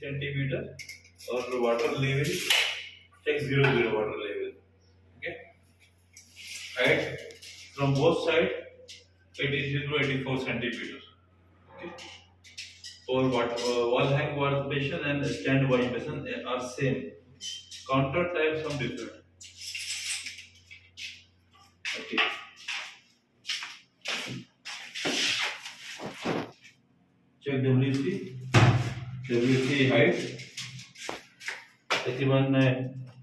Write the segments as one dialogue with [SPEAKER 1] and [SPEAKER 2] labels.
[SPEAKER 1] centimeter or water level, check 0 0 water level. Okay, height from both sides 83 to 84 centimeters. Okay, for wall hang wash basin and stand wash basin are same. Counter types some different. Okay, check WC height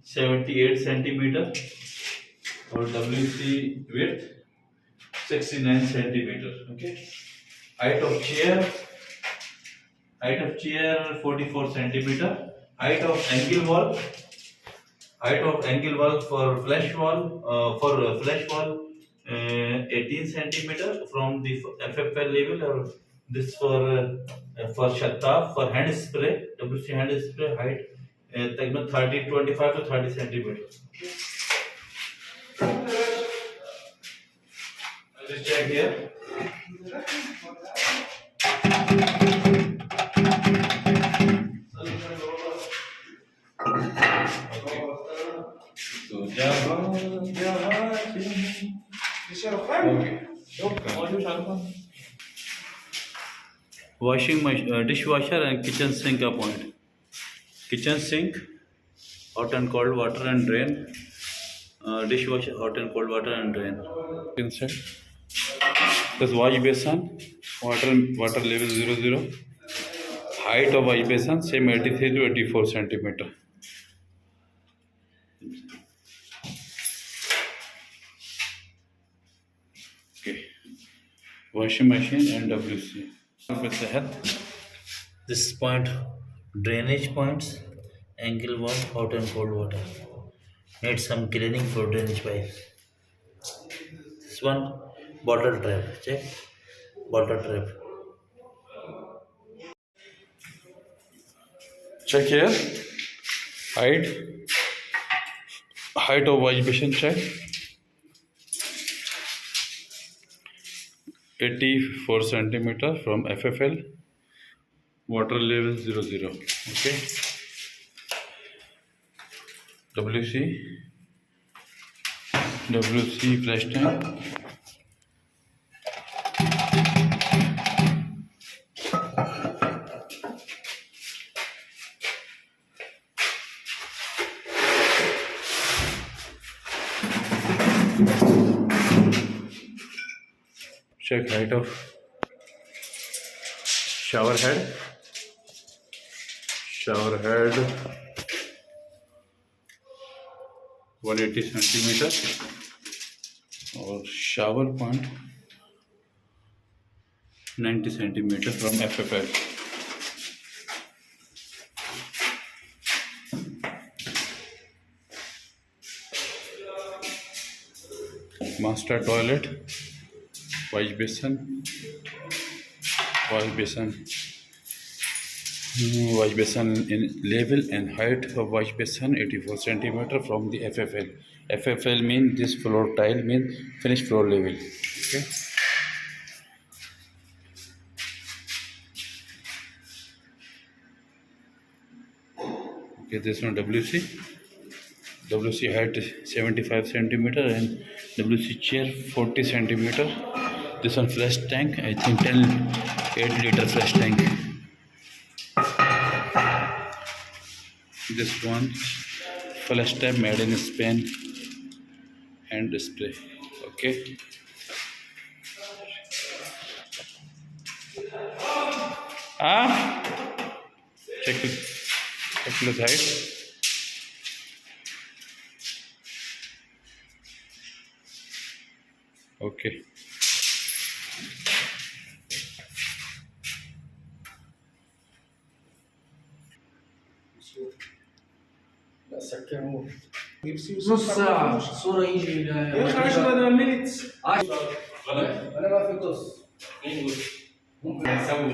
[SPEAKER 1] 78 centimeter or WC width 69 centimeter. Okay, height of chair 44 centimeter. Height of angle wall for flash wall 18 centimeter from the FFL level, or this for shattaf for hand spray WC hand spray height 25 to 30 centimeter. I'll just check here. Washing machine, dishwasher and kitchen sink appoint. Kitchen sink, hot and cold water and drain. Dishwasher, hot and cold water and drain. Inside. This wash basin, water level 0 0. Height of wash basin same 83 to 84 centimeter. Okay, washing machine and WC. With the help, this point drainage points, angle wall, hot and cold water. Need some cleaning for drainage pipes. This one bottle trap. Check bottle trap. Check here. Height of wash basin check. 84 centimeter from FFL. Water level 0 0. Okay. WC flash tank. Check height of shower head 180 centimeter, or shower point 90 centimeter from FFL. Master toilet, wash basin in level and height of wash basin 84 centimeter from the FFL. FFL means this floor tile means finished floor level. Okay. Okay, this one WC height 75 centimeter and WC chair 40 centimeter. This one flash tank, I think 8 liter flash tank. This one flash tap made in Spain and display. Okay. Check the height. Okay.
[SPEAKER 2] نص ساعة الصورة يجي يا أخي 10 مينتس أنا ما في قص ممكن نسوي